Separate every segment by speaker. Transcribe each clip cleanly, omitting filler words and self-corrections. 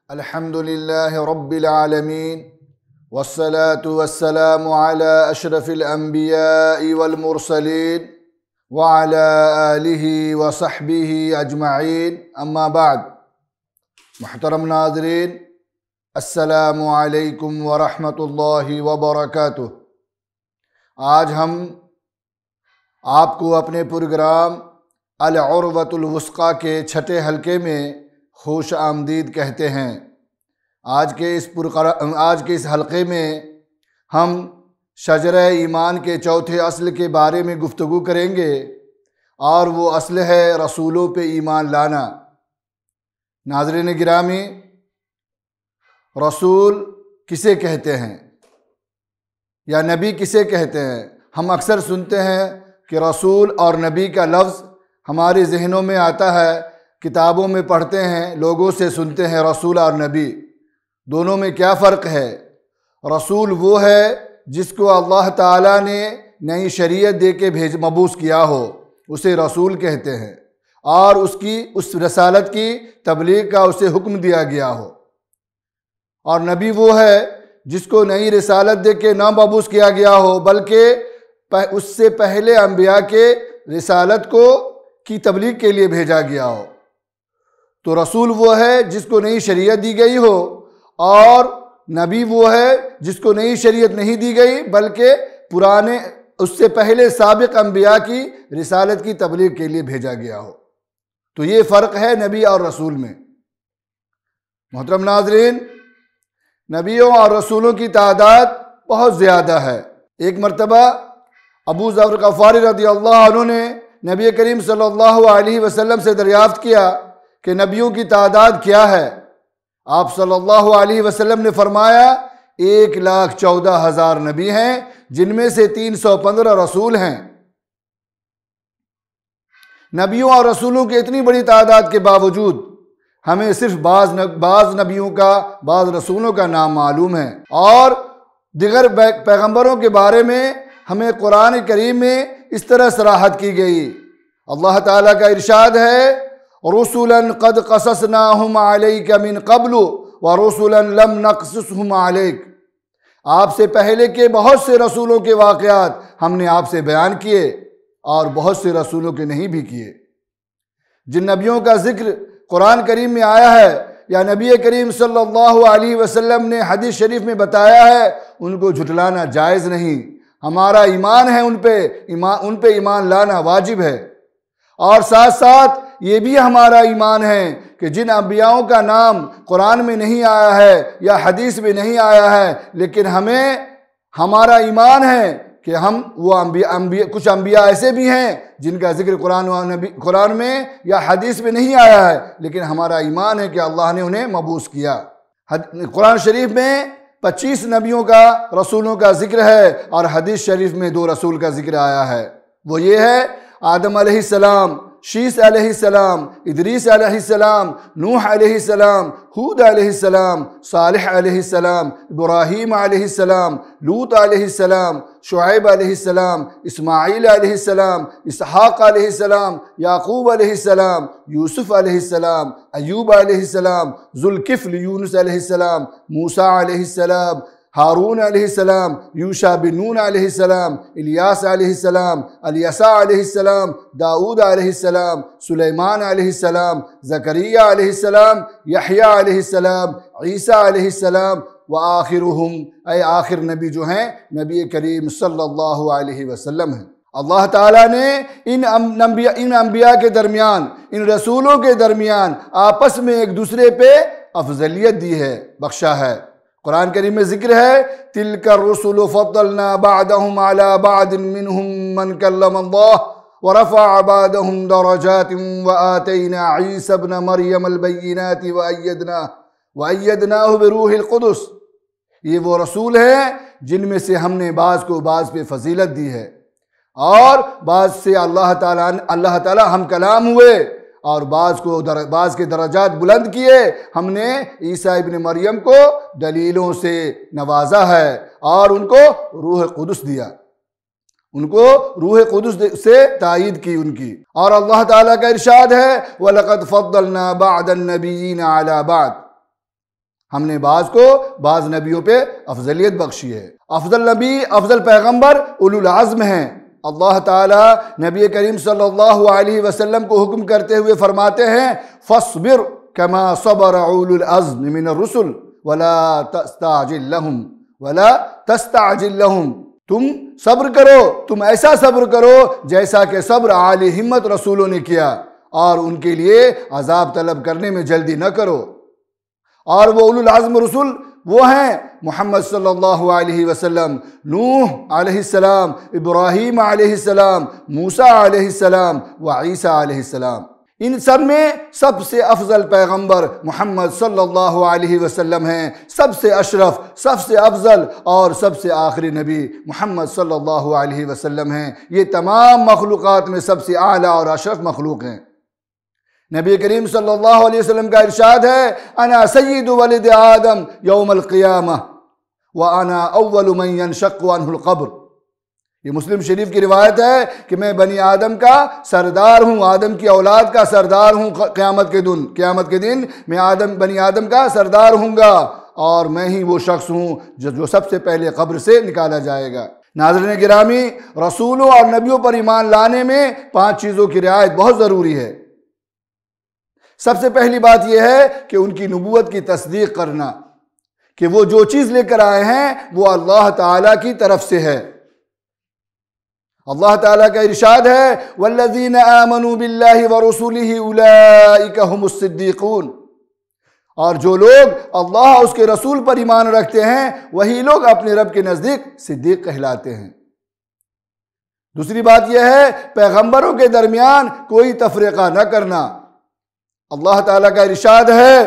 Speaker 1: الحمد لله رب العالمين والصلاة والسلام على أشرف الأنبياء والمرسلين وعلى آله وصحبه أجمعين أما بعد محترم ناظرین السلام علیکم ورحمۃ اللہ وبرکاتہ۔ آج ہم آپ کو اپنے پروگرام العروۃ الوثقیٰ کے چھٹے حلقے میں خوش آمدید کہتے ہیں۔ آج کے اس حلقے میں ہم شجرہ ایمان کے چوتھے اصل کے بارے میں گفتگو کریں گے، اور وہ اصل ہے رسولوں پہ ایمان لانا۔ ناظرین گرامی، رسول کسے کہتے ہیں یا نبی کسے کہتے ہیں؟ ہم اکثر سنتے ہیں کہ رسول اور نبی کا لفظ ہمارے ذہنوں میں آتا ہے، کتابوں میں پڑھتے ہیں، لوگوں سے سنتے ہیں رسول اور نبی۔ دونوں میں کیا فرق ہے؟ رسول وہ ہے جس کو اللہ تعالیٰ نے نئی شریعت دے کے مبعوث کیا ہو، اسے رسول کہتے ہیں، اور اس رسالت کی تبلیغ کا اسے حکم دیا گیا ہو۔ اور نبی وہ ہے جس کو نئی رسالت دے کے نہ مبعوث کیا گیا ہو، بلکہ اس سے پہلے انبیاء کے رسالت کی تبلیغ کے لیے بھیجا گیا ہو۔ تو رسول وہ ہے جس کو نئی شریعت دی گئی ہو، اور نبی وہ ہے جس کو نئی شریعت نہیں دی گئی بلکہ اس سے پہلے سابق انبیاء کی رسالت کی تبلیغ کے لیے بھیجا گیا ہو۔ تو یہ فرق ہے نبی اور رسول میں۔ محترم ناظرین، نبیوں اور رسولوں کی تعداد بہت زیادہ ہے۔ ایک مرتبہ ابو ذر غفاری رضی اللہ عنہ نے نبی کریم صلی اللہ علیہ وسلم سے دریافت کیا کہ نبیوں کی تعداد کیا ہے؟ آپ صلی اللہ علیہ وسلم نے فرمایا 1,14,000 نبی ہیں، جن میں سے 315 رسول ہیں۔ نبیوں اور رسولوں کی اتنی بڑی تعداد کے باوجود ہمیں صرف بعض نبیوں کا، بعض رسولوں کا نام معلوم ہے، اور دیگر پیغمبروں کے بارے میں ہمیں قرآن کریم میں اس طرح صراحت کی گئی۔ اللہ تعالیٰ کا ارشاد ہے، رُسُلًا قَدْ قَصَصْنَاهُمْ عَلَيْكَ مِن قَبْلُ وَرُسُلًا لَمْ نَقْصُصْهُمْ عَلَيْكَ۔ آپ سے پہلے کے بہت سے رسولوں کے واقعات ہم نے آپ سے بیان کیے، اور بہت سے رسولوں کے نہیں بھی کیے۔ جن نبیوں کا ذکر قرآن کریم میں آیا ہے یا نبی کریم صلی اللہ علیہ وسلم نے حدیث شریف میں بتایا ہے، ان کو جھٹلانا جائز نہیں۔ ہمارا ایمان ہے، ان پہ ایمان لانا واجب ہے۔ اور ساتھ ساتھ یہ بھی ہمارا ایمان ہے کہ جن انبیاءوں کا نام قرآن میں نہیں آیا ہے یا حدیث میں نہیں آیا ہے، لیکن ہمارا ایمان ہے کہ کچھ انبیاء ایسے بھی ہیں جن کا ذکر قرآن میں یا حدیث میں نہیں آیا ہے، لیکن ہمارا ایمان ہے کہ اللہ نے انہیں مبعوث کیا۔ قرآن شریف میں 25 نبیوں کا، رسولوں کا ذکر ہے، اور حدیث شریف میں 2 رسول کا ذکر آیا ہے۔ وہ یہ ہے آدم علیہ السلام، شیس علیہ السلام، ادریس علیہ السلام، نوح علیہ السلام، ہود علیہ السلام، صالح علیہ السلام، ابراہیم علیہ السلام، لوط علیہ السلام، شعیب علیہ السلام، اسماعیل علیہ السلام، اسحاق علیہ السلام، یعقوب علیہ السلام، یوسف علیہ السلام، ایوب علیہ السلام، ذوالکفل یونس علیہ السلام، موسیٰ علیہ السلام، ہارون علیہ السلام، یوشع بن نون علیہ السلام، الیاس علیہ السلام، الیسع علیہ السلام، داؤد علیہ السلام، سلیمان علیہ السلام، زکریا علیہ السلام، یحییٰ علیہ السلام، عیسیٰ علیہ السلام، وآخرہم، آخر نبی جو ہیں نبی کریم صلی اللہ علیہ وسلم ہیں۔ اللہ تعالیٰ نے ان انبیاء کے درمیان، ان رسولوں کے درمیان آپس میں ایک دوسرے پہ افضلیت دی ہے، بخشا ہے۔ قرآن کریم میں ذکر ہے، تِلْكَ الرُّسُلُ فَضَّلْنَا بَعْدَهُمْ عَلَى بَعْدٍ مِّنْهُمْ مَنْ كَلَّمَ اللَّهُ وَرَفَعَ بَعْدَهُمْ دَرَجَاتٍ وَآتَيْنَا عِيسَى ابْنَ مَرْيَمَ الْبَيِّنَاتِ وَأَيَّدْنَاهُ بِرُوحِ الْقُدُسِ۔ یہ وہ رسول ہیں جن میں سے ہم نے بعض کو بعض پہ فضیلت دی ہے، اور بعض سے اللہ تعالیٰ ہم کلام ہوئے، اور بعض کے درجات بلند کیے۔ ہم نے عیسیٰ ابن مریم کو دلیلوں سے نوازا ہے، اور ان کو روح قدس دیا، ان کو روح قدس سے تائید کی ان کی۔ اور اللہ تعالیٰ کا ارشاد ہے وَلَقَدْ فَضَّلْنَا بَعْدَ النَّبِيِّينَ عَلَى بَعْدٍ، ہم نے بعض کو بعض نبیوں پہ افضلیت بخشی ہے۔ افضل نبی، افضل پیغمبر اولو العزم ہیں۔ اللہ تعالیٰ نبی کریم صلی اللہ علیہ وسلم کو حکم کرتے ہوئے فرماتے ہیں فاصبر کما صبر اولو العزم من الرسل ولا تستعجل لهم تم صبر کرو، تم ایسا صبر کرو جیسا کہ صبر عالی ہمت رسولوں نے کیا، اور ان کے لیے عذاب طلب کرنے میں جلدی نہ کرو۔ اور وہ اولو العزم رسول وہ ہیں محمد صلی اللہ علیہ وسلم، نوح علیہ السلام، ابراہیم علیہ السلام، موسیٰ علیہ السلام و عیسیٰ علیہ السلام۔ ان سب میں سب سے افضل پیغمبر محمد صلی اللہ علیہ وسلم ہیں، سب سے اشرف، سب سے افضل اور سب سے آخری نبی محمد صلی اللہ علیہ وسلم ہیں۔ یہ تمام مخلوقات میں سب سے اعلیٰ اور اشرف مخلوق ہیں۔ نبی کریم صلی اللہ علیہ وسلم کا ارشاد ہے انا سید ولد آدم یوم القیامہ وانا اول من ينشق عنہ القبر۔ یہ مسلم شریف کی روایت ہے کہ میں بنی آدم کا سردار ہوں، آدم کی اولاد کا سردار ہوں۔ قیامت کے دن میں بنی آدم کا سردار ہوں گا، اور میں ہی وہ شخص ہوں جو سب سے پہلے قبر سے نکالا جائے گا۔ ناظرین گرامی، رسولوں اور نبیوں پر ایمان لانے میں 5 چیزوں کی رعایت بہت ضروری ہے۔ سب سے پہلی بات یہ ہے کہ ان کی نبوت کی تصدیق کرنا، کہ وہ جو چیز لے کر آئے ہیں وہ اللہ تعالیٰ کی طرف سے ہے۔ اللہ تعالیٰ کا ارشاد ہے والذین آمنوا باللہ ورسولہ اولئک هم الصدیقون، اور جو لوگ اللہ اور اس کے رسول پر ایمان رکھتے ہیں وہی لوگ اپنے رب کے نزدیک صدیق کہلاتے ہیں۔ دوسری بات یہ ہے پیغمبروں کے درمیان کوئی تفریقہ نہ کرنا۔ اللہ تعالیٰ کا ارشاد ہے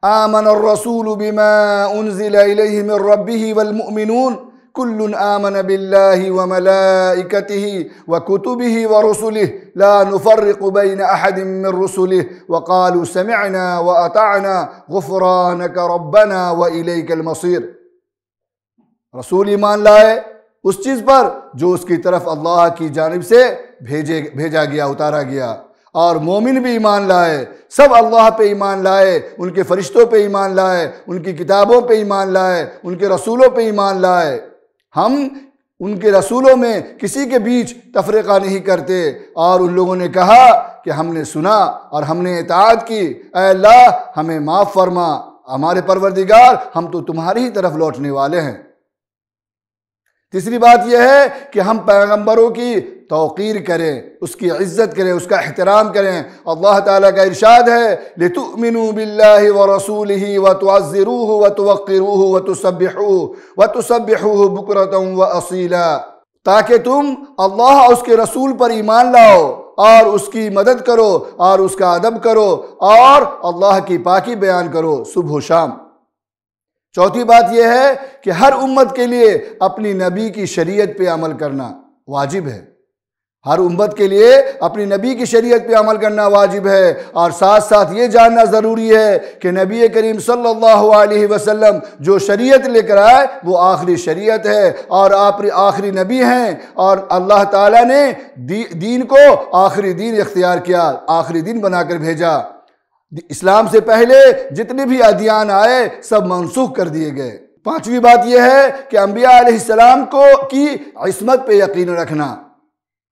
Speaker 1: آمن الرسول بما انزل الیہ من ربہ والمؤمنون کل آمن باللہ وملائکتہ وکتبہ ورسلہ لا نفرق بین احد من رسلہ وقالوا سمعنا واطعنا غفرانک ربنا والیک المصیر۔ رسول ایمان لائے اس چیز پر جو اس کی طرف اللہ کی جانب سے بھیجا گیا، اتارا گیا، اور مومن بھی ایمان لائے، سب اللہ پہ ایمان لائے، ان کے فرشتوں پہ ایمان لائے، ان کی کتابوں پہ ایمان لائے، ان کے رسولوں پہ ایمان لائے۔ ہم ان کے رسولوں میں کسی کے بیچ تفریقہ نہیں کرتے۔ اور ان لوگوں نے کہا کہ ہم نے سنا اور ہم نے اطاعت کی، اے اللہ ہمیں معاف فرما، ہمارے پروردگار ہم تو تمہاری ہی طرف لوٹنے والے ہیں۔ تیسری بات یہ ہے کہ ہم پیغمبروں کی توقیر کریں، اس کی عزت کریں، اس کا احترام کریں۔ اللہ تعالیٰ کا ارشاد ہے لِتُؤْمِنُوا بِاللَّهِ وَرَسُولِهِ وَتُعَزِّرُوهُ وَتُوَقِّرُوهُ وَتُسَبِّحُوهُ بُكْرَةً وَأَصِيلًا، تاکہ تم اللہ اور اس کے رسول پر ایمان لاؤ اور اس کی مدد کرو اور اس کا ادب کرو اور اللہ کی پاکی بیان کرو صبح و شام۔ چوتھی بات یہ ہے کہ ہر امت کے لیے اپنی نبی کی شریعت پہ عمل کرنا واجب ہے۔ ہر امت کے لیے اپنی نبی کی شریعت پہ عمل کرنا واجب ہے، اور ساتھ ساتھ یہ جاننا ضروری ہے کہ نبی کریم صلی اللہ علیہ وسلم جو شریعت لے کر آئے وہ آخری شریعت ہے، اور آپ آخری نبی ہیں، اور اللہ تعالیٰ نے دین کو آخری دین اختیار کیا، آخری دین بنا کر بھیجا۔ اسلام سے پہلے جتنے بھی ادیان آئے سب منسوخ کر دیے گئے۔ پانچویں بات یہ ہے کہ انبیاء علیہ السلام کی عصمت پہ یقین رکھنا۔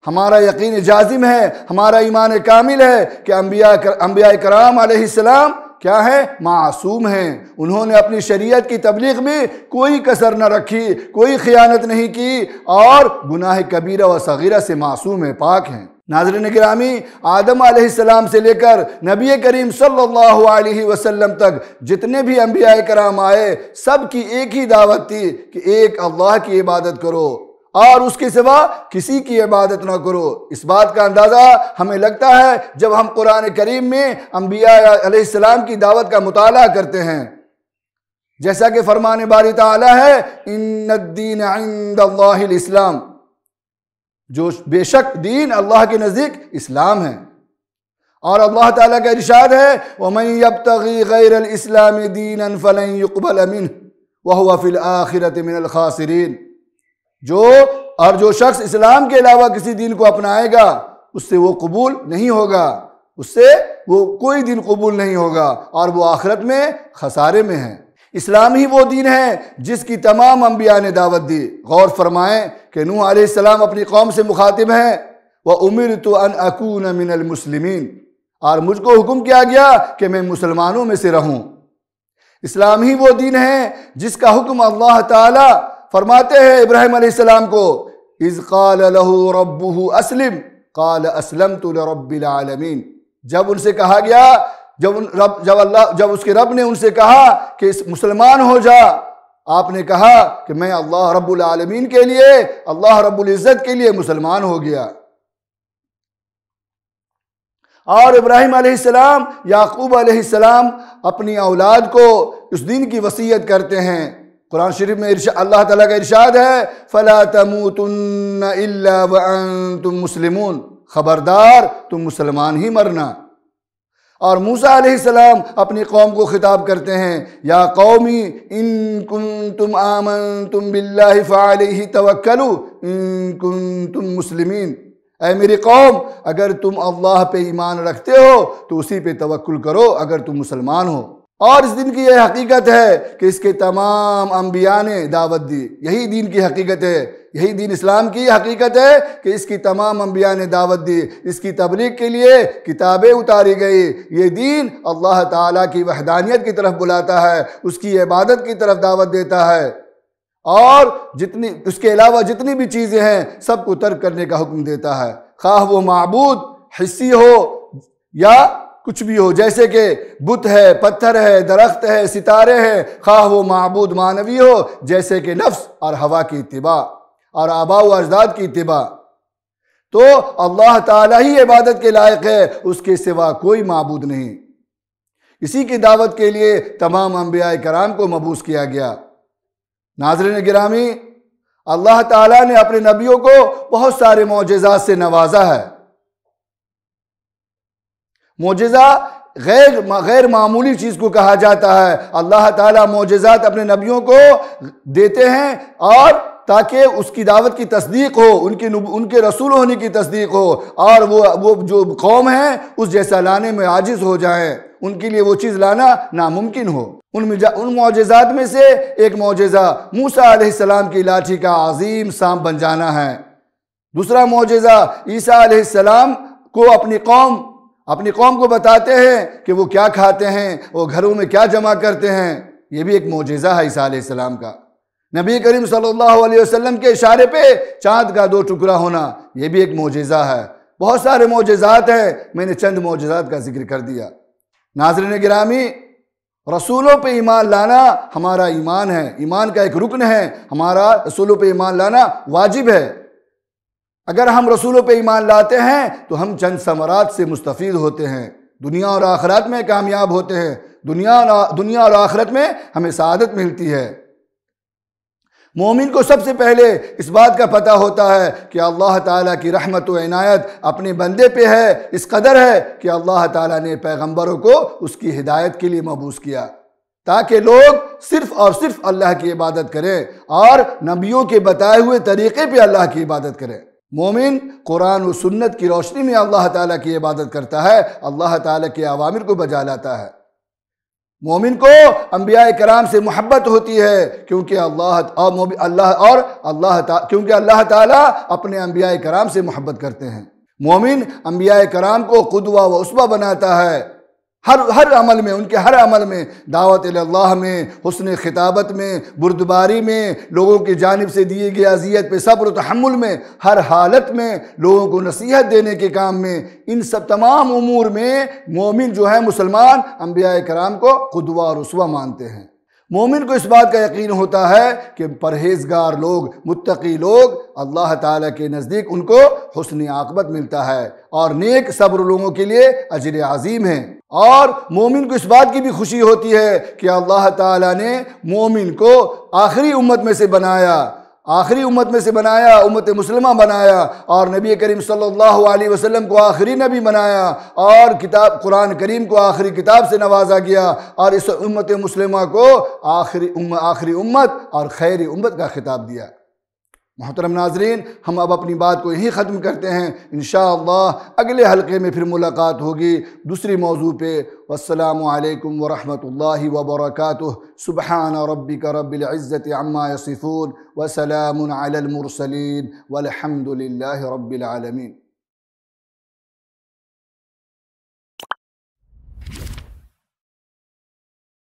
Speaker 1: ہمارا یقین جازم ہے، ہمارا ایمان کامل ہے کہ انبیاء کرام علیہ السلام کیا ہے؟ معصوم ہیں۔ انہوں نے اپنی شریعت کی تبلیغ میں کوئی کسر نہ رکھی، کوئی خیانت نہیں کی، اور گناہ کبیرہ و صغیرہ سے معصوم ہیں، پاک ہیں۔ ناظرین گرامی، آدم علیہ السلام سے لے کر نبی کریم صلی اللہ علیہ وسلم تک جتنے بھی انبیاء کرام آئے سب کی ایک ہی دعوت تھی کہ ایک اللہ کی عبادت کرو اور اس کے سوا کسی کی عبادت نہ کرو۔ اس بات کا اندازہ ہمیں لگتا ہے جب ہم قرآن کریم میں انبیاء علیہ السلام کی دعوت کا مطالعہ کرتے ہیں، جیسا کہ فرمان باری تعالیٰ ہے ان الدین عند اللہ الاسلام، جو بے شک دین اللہ کے نزدیک اسلام ہے۔ اور اللہ تعالیٰ کا ارشاد ہے وَمَن يَبْتَغِي غَيْرَ الْإِسْلَامِ دِينًا فَلَن يُقْبَلَ مِنْهُ وَهُوَ فِي الْآخِرَةِ مِنَ الْخَاسِرِينَ، جو شخص اسلام کے علاوہ کسی دین کو اپنائے گا اس سے وہ قبول نہیں ہوگا، اس سے وہ کوئی دین قبول نہیں ہوگا اور وہ آخرت میں خسارے میں ہیں۔ اسلام ہی وہ دین ہے جس کی تمام انبیاء نے دعوت دی۔ غور فرمائیں کہ نوح علیہ السلام اپنی قوم سے مخاطب ہیں، وَأُمِرْتُ أَنْ أَكُونَ مِنَ الْمُسْلِمِينَ، اور مجھ کو حکم کیا گیا کہ میں مسلمانوں میں سے رہوں۔ اسلام ہی وہ دین ہے جس کا حکم اللہ تعالی فرماتے ہیں ابراہیم علیہ السلام کو، اذ قال له ربه اسلم قال اسلمت لرب العالمین، جب ان سے کہا گیا، جب اس کے رب نے ان سے کہا کہ مسلمان ہو جا، آپ نے کہا کہ میں اللہ رب العالمین کے لیے، اللہ رب العزت کے لیے مسلمان ہو گیا۔ اور ابراہیم علیہ السلام، یعقوب علیہ السلام اپنی اولاد کو اس دین کی وصیت کرتے ہیں۔ قرآن شریف میں اللہ تعالیٰ کا ارشاد ہے، فَلَا تَمُوتُنَّ إِلَّا وَأَنْتُمْ مُسْلِمُونَ، خبردار تم مسلمان ہی مرنا۔ اور موسیٰ علیہ السلام اپنی قوم کو خطاب کرتے ہیں، یا قومی ان کنتم آمنتم باللہ فعلیہ توکلوا ان کنتم مسلمین، اے میری قوم اگر تم اللہ پہ ایمان رکھتے ہو تو اسی پہ توکل کرو اگر تم مسلمان ہو۔ اور اس دن کی یہ حقیقت ہے کہ اس کے تمام انبیاء نے دعوت دی، یہی دین کی حقیقت ہے، یہی دین اسلام کی حقیقت ہے کہ اس کی تمام انبیاء نے دعوت دی، اس کی تبلیغ کے لیے کتابیں اتاری گئی۔ یہ دین اللہ تعالیٰ کی وحدانیت کی طرف بلاتا ہے، اس کی عبادت کی طرف دعوت دیتا ہے، اور اس کے علاوہ جتنی بھی چیزیں ہیں سب کو ترک کرنے کا حکم دیتا ہے، خواہ وہ معبود حصی ہو یا کچھ بھی ہو، جیسے کہ بت ہے، پتھر ہے، درخت ہے، ستارے ہیں، خواہ وہ معبود معنوی ہو جیسے کہ نفس اور ہوا کی اتباع اور آباء و اجداد کی اتباع۔ تو اللہ تعالیٰ ہی عبادت کے لائق ہے، اس کے سوا کوئی معبود نہیں۔ اسی کی دعوت کے لیے تمام انبیاء کرام کو مبعوث کیا گیا۔ ناظرین گرامی، اللہ تعالیٰ نے اپنے نبیوں کو بہت سارے معجزات سے نوازا ہے۔ معجزہ غیر معمولی چیز کو کہا جاتا ہے۔ اللہ تعالیٰ معجزات اپنے نبیوں کو دیتے ہیں اور تاکہ اس کی دعوت کی تصدیق ہو، ان کے رسول ہونے کی تصدیق ہو، اور وہ جو قوم ہیں اس جیسا لانے میں عاجز ہو جائیں، ان کے لیے وہ چیز لانا ناممکن ہو۔ ان معجزات میں سے ایک معجزہ موسیٰ علیہ السلام کی لاٹھی کا عظیم سانپ بن جانا ہے۔ دوسرا معجزہ عیسیٰ علیہ السلام کو اپنی قوم کو بتاتے ہیں کہ وہ کیا کھاتے ہیں، وہ گھروں میں کیا جمع کرتے ہیں۔ یہ بھی ایک معجزہ ہے عیسیٰ علیہ السلام کا۔ نبی کریم صلی اللہ علیہ وسلم کے اشارے پہ چاند کا 2 ٹکڑا ہونا، یہ بھی ایک معجزہ ہے۔ بہت سارے معجزات ہیں، میں نے چند معجزات کا ذکر کر دیا۔ ناظرین گرامی، رسولوں پہ ایمان لانا ہمارا ایمان ہے، ایمان کا ایک رکن ہے، ہمارا رسولوں پہ ایمان لانا واجب ہے۔ اگر ہم رسولوں پہ ایمان لاتے ہیں تو ہم چند ثمرات سے مستفید ہوتے ہیں، دنیا اور آخرت میں کامیاب ہوتے ہیں، دنیا اور آخرت میں ہمیں سعادت ملتی ہے۔ مومن کو سب سے پہلے اس بات کا پتہ ہوتا ہے کہ اللہ تعالیٰ کی رحمت و عنایت اپنے بندے پہ ہے، اس قدر ہے کہ اللہ تعالیٰ نے پیغمبروں کو اس کی ہدایت کے لیے مبعوث کیا تاکہ لوگ صرف اور صرف اللہ کی عبادت کریں اور نبیوں کے بتائے ہوئے طریقے پہ اللہ کی عبادت کریں۔ مومن قرآن و سنت کی روشنی میں اللہ تعالیٰ کی عبادت کرتا ہے، اللہ تعالیٰ کے اوامر کو بجا لاتا ہے۔ مومن کو انبیاء کرام سے محبت ہوتی ہے کیونکہ اللہ تعالیٰ اپنے انبیاء کرام سے محبت کرتے ہیں۔ مومن انبیاء کرام کو قدوہ و اسوہ بناتا ہے، ہر عمل میں، ان کے ہر عمل میں، دعوت اللہ میں، حسن خطابت میں، بردباری میں، لوگوں کی جانب سے دیے گئے اذیت پہ صبر و تحمل میں، ہر حالت میں لوگوں کو نصیحت دینے کے کام میں، ان سب تمام امور میں مومن جو ہے مسلمان انبیاء کرام کو قدوہ اور اسوہ مانتے ہیں۔ مومن کو اس بات کا یقین ہوتا ہے کہ پرہیزگار لوگ، متقی لوگ، اللہ تعالیٰ کے نزدیک ان کو حسن عاقبت ملتا ہے اور نیک صبر لوگوں کے لیے اجر عظیم ہے۔ اور مومن کو اس بات کی بھی خوشی ہوتی ہے کہ اللہ تعالیٰ نے مومن کو آخری امت میں سے بنایا، امت مسلمہ بنایا، اور نبی کریم صلی اللہ علیہ وسلم کو آخری نبی بنایا، اور قرآن کریم کو آخری کتاب سے نوازا گیا، اور اس امت مسلمہ کو آخری امت اور خیر امت کا خطاب دیا۔ محترم ناظرین، ہم اب اپنی بات کو یہیں ختم کرتے ہیں، انشاءاللہ اگلے حلقے میں پھر ملاقات ہوگی دوسری موضوع پہ۔ والسلام علیکم ورحمۃ اللہ وبرکاتہ۔ سبحان ربک رب العزت عما یصفون وسلام علی المرسلین والحمد للہ رب العالمین۔